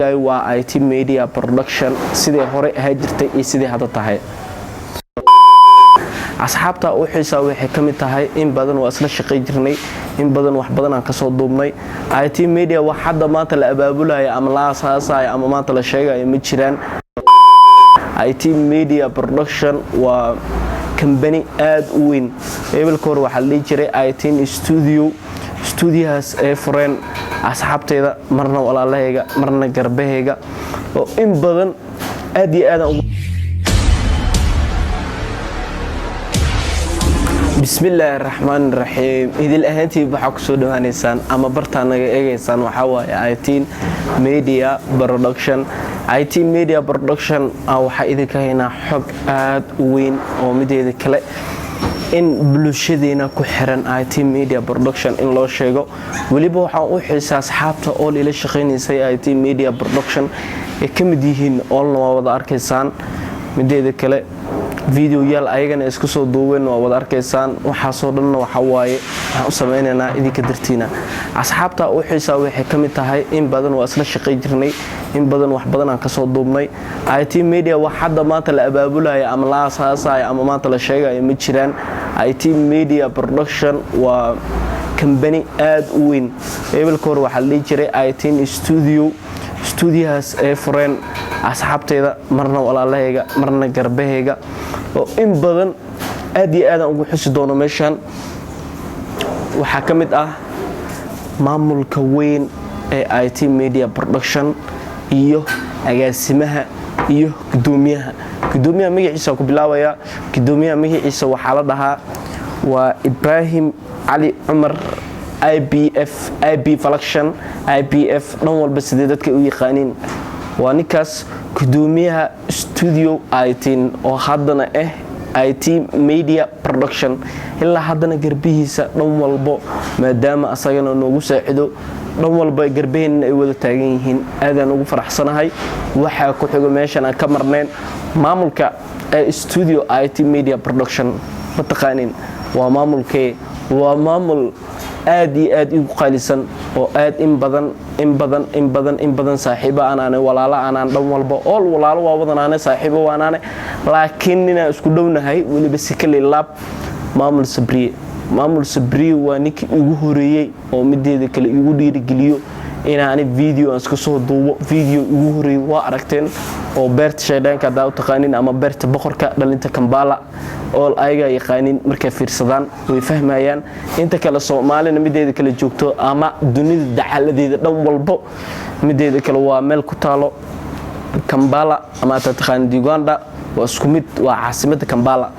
abaabulay waa IT Media Production sidii hore ahaa jirtay iyo sidii hadda tahay. asxaabta u xiisaa waxay kamid tahay in badan waa isla shaqay jirnay, in badan wax badan aan ka soo duubnay. IT Media wax hadda maanta la abaabulay ama la asaasay ama maanta la sheegay ma jiraan. IT Media Production waa company aad u weyn. Ebilkoor waxa la jiray IT Studios ee fureen asxaabteeda marna walaalahayga marna garbahayga oo in badan aad iyo aad bismillaahir rahmaanir rahiim. idil ahaantii waxa ku soo dhawaanaysaan ama bartaanaga eegaysaan waxa waaye IT Media Production. IT Media Production waxa idinka haynaa xog aad u weyn oo mideeda kale in bulshadeena ku xiran IT Media Production in loo sheego. waliba waxa u xiisaa asxaabta oo ila shaqeynaysa IT Media Production ee kamid yihiin oo wada arkaysaan mideeda kale video yaal ayagana isku soo duubeen oo wada arkaysaan waxa soo dhan waxa waaye waxaan u sameeynaa idinka dartiina. asxaabta u xiisaa waxay kamid tahay in badan waa isla shaqay jirnay, in badan wax badan aan ka soo duubnay. IT Media wax hadda maanta la abaabulay ama la asaasay ama maanta la sheegay ma jiraan. IT Media Production waa company aad u weyn. ebilkoor waxa la jiray IT Studios ee fureen asxaabteeda marna walaalahayga marna garbahayga oo in badan aad iyo aad ugu xusi doono meeshan. waxa kamid ah maamulka weyn ee IT Media Production iyo agaasimaha iyo gudoomiyaha magaciisa ku bilaabaya. gudoomiyaha magaciisa waxa la dhahaa waa Ibrahim Ali Umar IB Faction IBF dhan walba sidii dadka u yaqaaniin. waa ninkaas gudoomiyaha Studio 18 oo haddana IT Media Production ilaa haddana garbihiisa dhan walbo maadaama asagana noogu saacido dhan walba garbaheen ay wada taagan yihiin. aadaan ugu faraxsanahay. waxa ku xigo meeshan aan ka marneen maamulka Studio IT Media Production mataqaanin waa maamulkee waa maamul aad iyo aad ugu qaalisan oo aad in badan saaxiibo aan walaalo aan dhan walba oo walaalo waa wadanaane saaxiibo waanaane laakiin inaan isku dhownahay waliba si kale laab maamul Sabriye waa ninkii ugu horeeyay oo mideeda kale ugu dhiirigeliyo inaan video aan iska soo duubo. video ugu horeeyay waa aragteen oo beerta shaydaanka daa u taqaanin ama beerta boqorka dhalinta Kambala oo ayaga yaqaanin markay fiirsadaan way fahmayaan. inta kale Soomaalina mideeda kale joogto ama dunida daxaladeeda dhan walbo mideeda kale waa meel ku taalo Kambala ama taqaan Uganda waa isku mid waa caasimadda Kambala.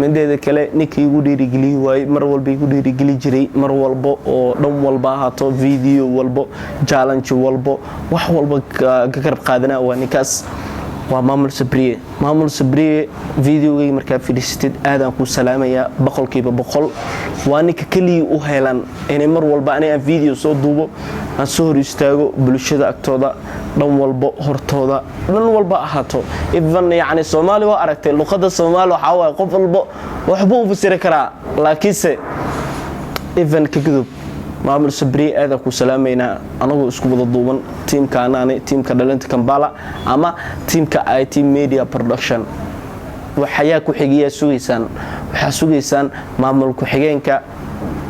mideeda kale ninkii ugu dhiirigeliyo way mar walba ugu dhiirigeli jiray mar walba oo dhan walba haato video walba challenge walba wax walba ka garab qaadana waa ninkaas waa maamul Sabriye. videogay markaa fiirsatid aadaan ku salaamaya boqolkiiba boqol. waa ninka kaliya u heelan inay mar walba aan video soo duubo aan soo hor istaago bulshada agtooda dhan walba hortooda dhan walba ahaato. even yani Soomaali waa aragtay luqadda Soomaali waxa waa qof walba waxba u fasiri karaa laakiinse even ka gudub maamul Sabriye aad ku salaamayna anagu isku wada duuban teamka dhalinta Kambala ama teamka IT Media Production. waxaya ku xigiya sugeysaan maamul ku xigeenka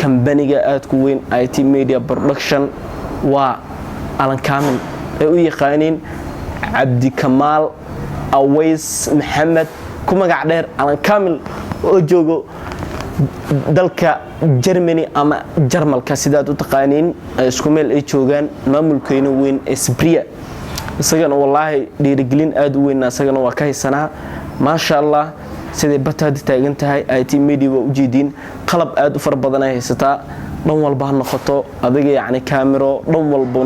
company-ga aad ku weyn IT Media Production waa Alan Kamil ee u yaqaaniin Cabdi Kamaal Aways Maxamed ku magac dheer Alan Kamil oo joogo dalka Germany ama Jarmalka sidaad u taqaaniin isku meel ay joogaan. maamulkeena weyn Sabriye isagana wallahi dhiirigelin aad u weyn asagana waa ka haysanaa ma sha Allah. sidee bataad taagan tahay IT Media waa u jeedin qalab aad u far badan ay haysataa dhan walba noqoto adiga yani camera dhan walba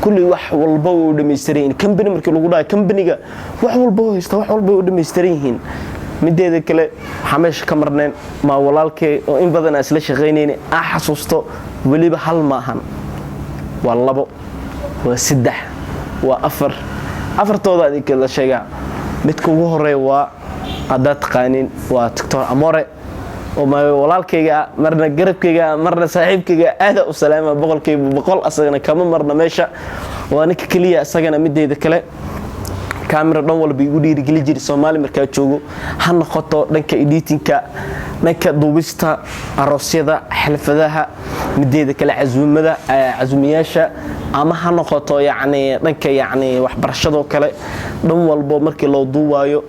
kulli wax walba oo dhameystiran company markii lagu dhaay company-ga wax walba haysta wax walba oo dhameystiran yihiin. mideeda kale xameesh ka marneen ma walaalkay oo in badan isla shaqeynayeen xasuusto waliba hal maahan waa labo waa saddex waa afartooda adinka la sheegaa. midka ugu horeeya waa aad taqaanin waa Dr. Amore oo ma walaalkayga marna garabkayga marna saaxiibkayga aad u salaama boqolkiiba boqol asagana kama marna meesha waa ninka kaliya asagana mideeda kale camera dhan walba igu dhiirigeli jiray Soomaali markaa joogo ha noqoto dhanka editingka dhanka duubista aroosyada xalfadaha mideeda kale casuumiyaasha ama ha noqoto dhanka waxbarashada kale dhan walba markii loo duubayo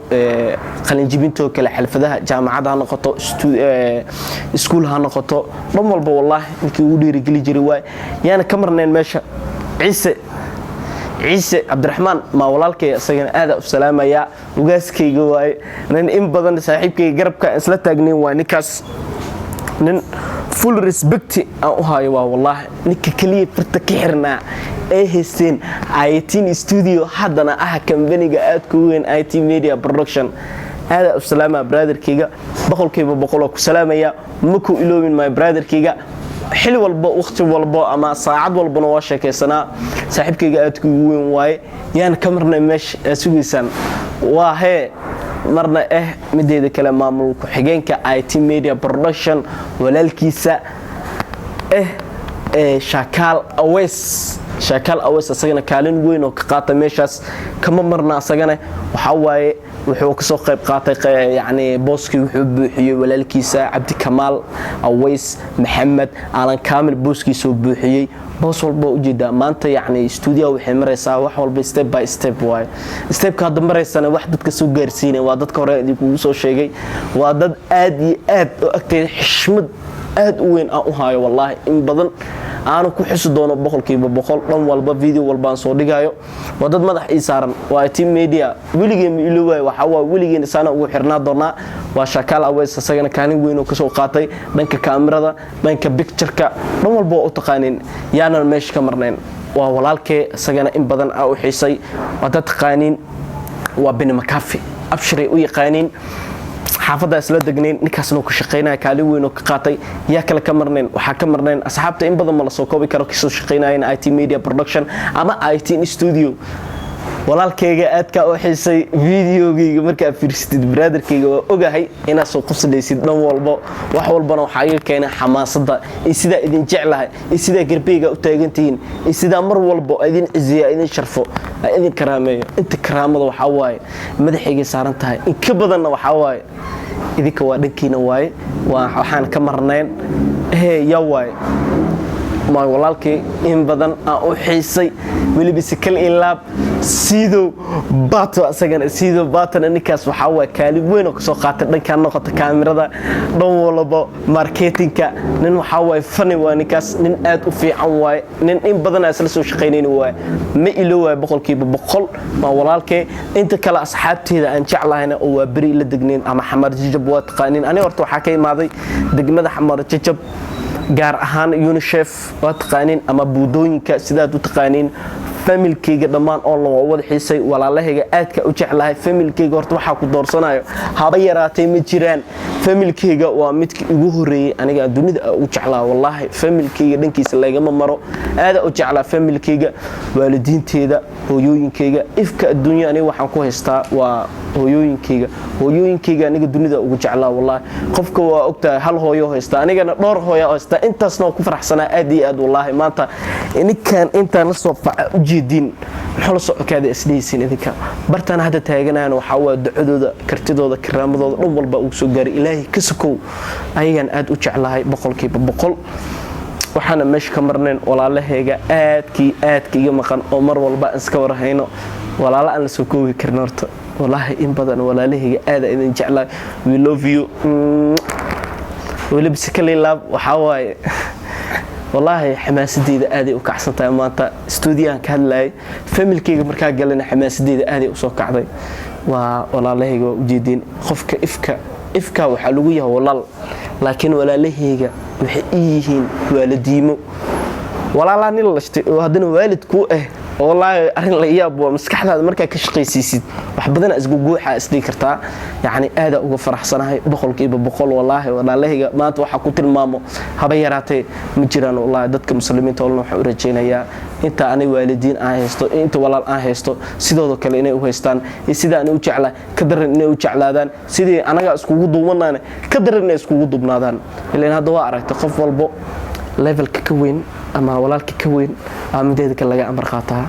qalin jibinta kale xalfadaha jaamacada ha noqoto iskuul ha noqoto dhan walba wallahi ninkii ugu dhiirigeli jiray waay yaana ka marneen meesha ciise cabdiraxmaan ma walaalkay asagana aad u salaamaya ugaaskayga waay in badan saaxiibkayga garabka isla taagnayn waa ninkaas nin full respect aan u hayo waa wallahi ninka kaliya farta ka xirnaa ay haysteen IT studio haddana company-ga aad ku weyn IT Media Production aad u salaama brotherkayga boqolkiiba ku salaamaya ma ku iloobin my brotherkayga xil walba waqti walba ama saacad walba waa sheekaysanaa saaxiibkayga aad ku weyn waay yaan ka marnay meesha sugaysan waa marna mideeda kale maamulka xigeenka IT Media Production walaalkiisa Shakaal Aweys asagana kaalin weyn oo ka qaatay meeshaas kama marna asagana waxa waaye wuxuu ka soo qayb qaatay booskii wuxuu buuxiyay walaalkiisa Cabdi Kamaal Aweys Maxamed Alan Kaamil booskii soo buuxiyay boos walba u jeeda maanta studio waxay maraysaa wax walba step by step waay step ka dambareysana wax dadka soo gaarsiinay waa dadka hore idinku soo sheegay waa dad aad iyo aad u agtay xishmad aad u weyn aan u hayo wallahi in badan aanu ku xusu doono boqolkiiba dhan walba video walba aan soo dhigayo waa dad madax ii saaran waa team media wiligeena iloway waxa waa wiligeena sana ugu xirnaa doona waa Shakaal Aweys asagana kaalin weyn oo ka soo qaatay dhanka kaamirada dhanka picture-ka dhan walba oo taqaaneen yaana meesha ka marneen waa walaalkay asagana in badan aan u xiisay waa dad taqaaniin waa bin makafi abshiri u yaqaaniin xaafada isla degnayn ninkaasna ku shaqeynaa kaalin weyn oo ka qaatay yaa kala ka marneen waxa ka marneen asxaabta in badan ma la soo koobi karo kasoo shaqeynayeen IT Media Production ama IT Studio walaalkayga aad ka u xiisay videogayga markaa fiirsid brotherkayga waa ogahay inaad soo qoslaysid dhan walba wax walbana waxa iga keenay xamaasada sida idin jeclahay sida garbeyga u taagantiin sida mar walba idin ciziya idin sharfo idin karaameeyo inta karaamada waxa waaye madaxayga saaran tahay in ka badanna waxa waaye idinka waa dhankiina waaye waxaan ka marneen yaa waaye ما walaalkay in badan aan u xiisay waliba si kal ilaab sido baato asagana sido baatana ninkaas waxa waa kaalin weyn oo ka soo qaatay dhanka noqota kaamirada dhan walba marketingka nin waxa waa fani waa ninkaas nin aad u fiican waay nin in badan asla soo shaqeynayna waay ma ilo waay boqolkiiba ma walaalkay inta kala asxaabteeda aan jeclaayna oo waa bari la degneen ama xamar jijab waa taqaaniin ani horta waxa ka imaaday degmada xamar jijab gaar ahaan UNICEF waa taqaaniin ama buudooyinka sidaad u taqaaniin familkayga dhamaan oo la wada xiisay walaalahayga aadka u jeclahay familkayga horta waxa ku doorsanayo haba yaraatay ma jiraan familkayga waa midkii ugu horeeyay aniga dunida u jeclaa wallahi familkayga dhankiisa laga ma maro aad u jeclaa familkayga waalidiinteeda hooyooyinkayga ifka adduunyo aniga waxaan ku haystaa waa hooyooyinkayga aniga dunida ugu jeclaa wallahi qofka waa ogtahay hal hooyo haysta anigana dhowr hooyo haysta intaasna ku faraxsanaa aad iyo aad wallahi maanta inkaan intaan la soo ujeedin xol socodkaada isdeysin idinka bartaan hada taaganaan waxa waa ducadooda kartidooda karaamadooda dhan walba uu soo gaaray ilaahay ka sokow ayagan aad u jeclahay boqolkiiba waxaana meesha ka marneen walaalahayga aadkiiga maqan oo mar walba iska warhayno walaalo aan la soo koobi karin horta wallahi in badan walaalahayga aad idin jeclahay we love you waliba si kale laab waxa waaye والله حماسديده aad ay u kacsantahay maanta studio-aan ka hadlay familkayga markaa galana xamaasadeeda aad ay u soo kacday waa walaalahayga u jeedin qofka ifka waxa lagu yahay walaal laakiin walaalahayga waxay yihiin waalidiimo walaalani la lastay oo hadana waalidku والله أرين لياب ومسكحة مركا كشقيسيسيد وحبدنا أسقو جوحة أسدي كرتا يعني هذا وفرح صناعي بقول كيب بقول والله والله ما توحى كتر مامو هبيراتي مجران والله دتك مسلمين تقولنا حورجينا يا أنت أنا والدين أهستو أنت ولا أهستو سيدو كلينا وهستان سيدا أنا وجعله كدر إني وجعله دان سيدي أنا أسقو ضمنا كدر إني أسقو ضمنا دان لأن هذا واعر تخف والبو level كوين أما ولالك كوين أمديدك اللي أمر خاطها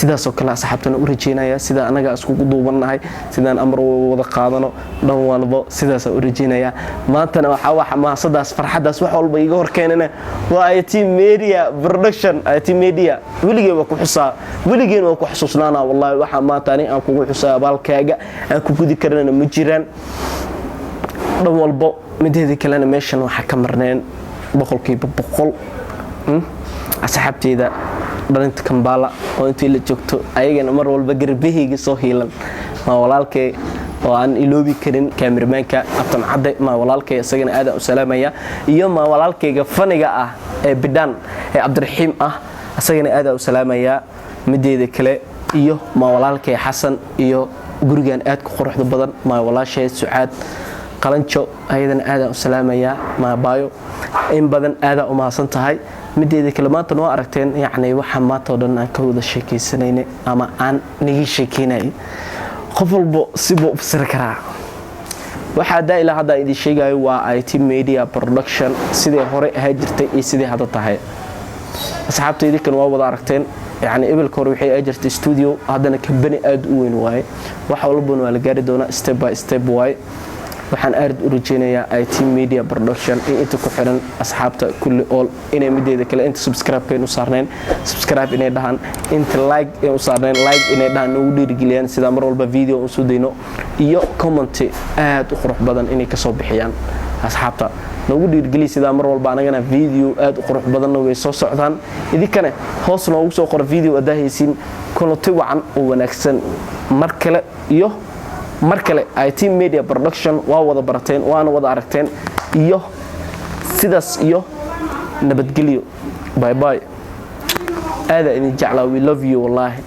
sidaas oo kale asxaabtana u rajeynaya sida anaga isku duubanahay sidaan amar wada qaadano dhan walba sidaas u rajeynaya maantana waxa xamaasadaas farxadaas wax walba iga hor keenana waa IT Media Production IT Media wiligeena ku xusaa wiligeena ku xusuusnaana wallahi waxa maanta aan kugu xusaa abaalkaaga aan ku gudi karana ma jiraan dhan walba mideeda kalena meeshan waxa ka marneen boqolkiiba boqol asxaabteeda dhalinta Kampala oo intii la joogto ayagana mar walba garbahayga soo hiilan ma walaalkay oo aan iloobi karin cameramanka Abtan Cadde ma walaalkay isagana aad u salaamaya iyo ma walaalkayga faniga ah ee Bidaan ee Cabdiraxiim ah isagana aad u salaamaya mideeda kale iyo ma walaalkay Xasan iyo gurigan aad ku quruxda badan ma walaashay Sucaad qalanjo ayadana aad u salaamaya ma baayo in badan aad u maasan tahay mideeda kale maanta noo aragteen yacni waxa maanta oo dhan aan ka wada sheekaysanayna ama aan nigi sheekeynay qof walba sibo u fasir karaa waxa ilaa hadda idin sheegayo waa IT Media Production sidii hore ahaa jirtay iyo sidii hadda tahay asxaabtaydi kan waa wada aragteen يعني إبل كور وحي أجرت استوديو هذا كبني أد وين واي وحولبون ولا جاري دونا step by step واي وحن أرد أوريجينيا IT Media Production أنت كحرن أصحابته كل أول إني مدي ذا كلا أنت سبسكرايب كأنه صارنين سبسكرايب إني دهان أنت لايك إنه صارنين لايك إني دهان نودي رجليان سيدا مرة بفيديو وسودينو يو كومنتي أد أخرج بدن إني كصوب حيان أصحابته نودي رجلي سيدا مرة والبعنانا فيديو أد أخرج بدن ويسوع صعدان إذا كان هوصنا وسوق فيديو أداهيسين كانوا توعن ونكسن مركلة يو markale IT Media Production waa wada barateen waana wada aragteen iyo sidaas iyo nabadgelyo bye bye aada in jeclaa we love you wallahi